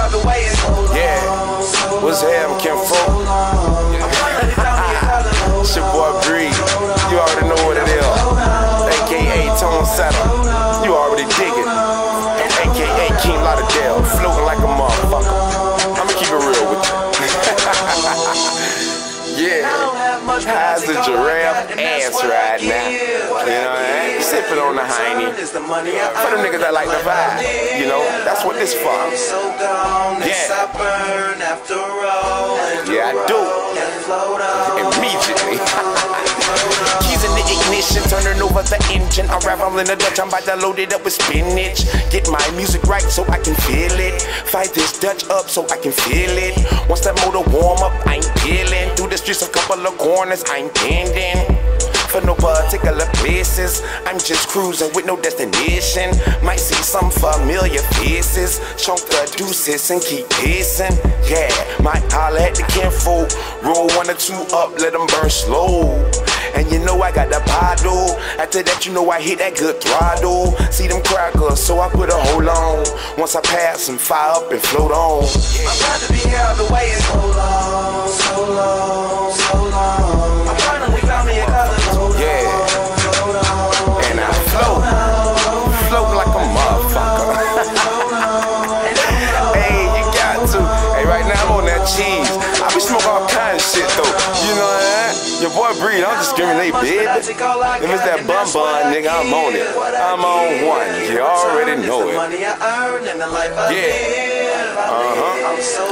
Yeah, what's happening, Kim Folk? It's your boy Bree. You already know what it is. AKA Tone Setter. You already dig it. AKA King Lauderdale. Floating like a motherfucker. I'ma keep it real with you. Yeah. How's the giraffe ass right now? You know what I mean? Sipping on the Heine. For the niggas that like the vibe. You know, that's what this for. Yeah. Yeah, I do. Immediately. Keys in the ignition, turning over the engine. Unraveling the Dutch, I'm about to load it up with spinach. Get my music right so I can feel it. Fight this Dutch up so I can feel it. Once that motor warm up, I'm peeling. Through the streets, a couple of corners, I'm bending. For no particular places, I'm just cruising with no destination. Might see some familiar faces. Chunk the deuces and keep pacing. Yeah, might holler at the kinfolk. Roll 1 or 2 up, let them burn slow. And you know I got the bottle. After that, you know I hit that good throttle. See them crackers, so I put a hold on. Once I pass them, fire up and float on. I'm proud to be here all the way in so long, so long, so long. I'm finally found me a color. Yeah, and I float like a motherfucker. Hey, you got to. Hey, right now I'm on that cheese. I be smoking all kinds of shit though. You know what I mean? Your boy Breed, I don't discriminate, baby. If it's that bun, nigga, I'm on it. I'm on one. You already know it. Yeah.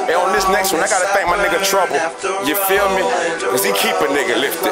And on this next one, I gotta thank my nigga Trouble. You feel me? Cause he keep a nigga lifted.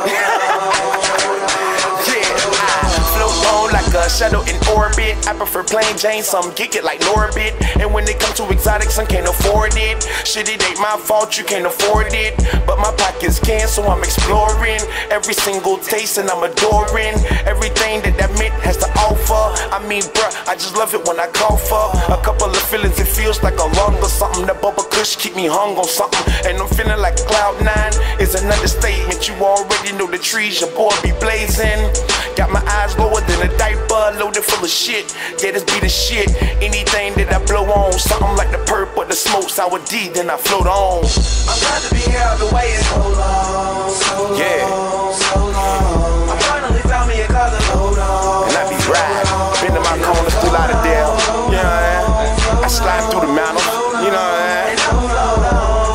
Float on like a shuttle in orbit. I prefer plain Jane, some geek it like Norbit. And when it comes to exotics, I can't afford it. Shit, it ain't my fault, you can't afford it. But my pockets can, so I'm exploring every single taste and I'm adoring everything that mint has to offer. I mean, bruh, I just love it when I cough up. A couple of feelings, it feels like a lung or something. That bubble kush keep me hung on something. And I'm feeling like Cloud 9 is an understatement. You already know the trees, your boy be blazing. Got my eyes lower than a diaper, loaded full of shit. Yeah, this be the shit. Anything that I blow on, something like the perp or the smoke, sour D, then I float on. I'm glad to be here all the way in so long, so long, yeah. So long. I finally found me a color, hold on. And I be riding, been to my corners through Lauderdale. You know what I mean? I slide through the mountains, you know what I mean?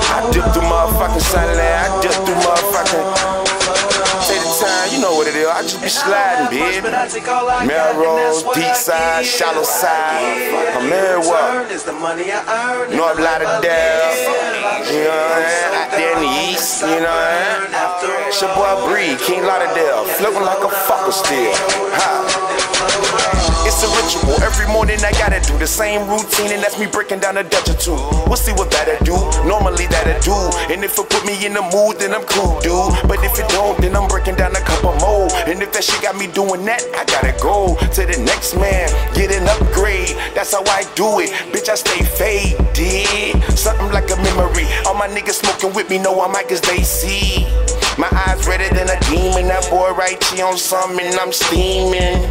I dip through motherfucking Sunland, I dip through motherfucking. You know what it is, I just be sliding, baby. Melrose, deep side, shallow side. I'm everywhere. North Lauderdale, you know what I mean? Out there in the east, you know what I mean? It's your boy Bree, King Lauderdale, floating like a fucker still. It's a ritual, every morning I gotta do the same routine, and that's me breaking down a Dutch or 2. We'll see what that'll do, normally that'll do. And if it put me in the mood, then I'm cool, dude. But if it don't, then I'm breaking down a couple more. And if that shit got me doing that, I gotta go to the next man, get an upgrade. That's how I do it, bitch, I stay faded. Something like a memory, all my niggas smoking with me know I'm like as they see. My eyes redder than a demon, that boy right here on something, I'm steaming.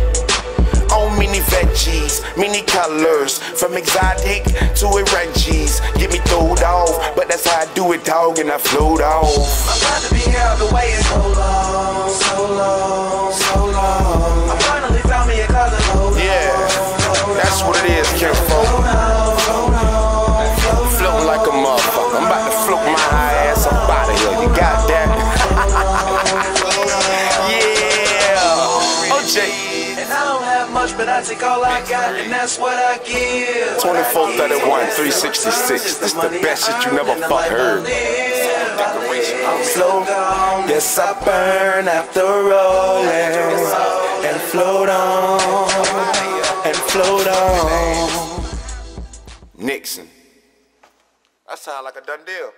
On mini veggies, many colors, from exotic to Reggies. Get me throwed off, but that's how I do it, dog, and I float off. I'm glad to be here all the way in so long, so long, so long. I finally found me a color, hold on. Yeah, that's what it is, kinfolk. Floating like a motherfucker. I'm about to float my high ass up out of here. You got that? Yeah, OJ. But I take all I got, and that's what I give. 2431 366. This the best shit you never fuck heard. Float, yes I burn after rolling, and float on, and float on. Nixon. That sound like a done deal.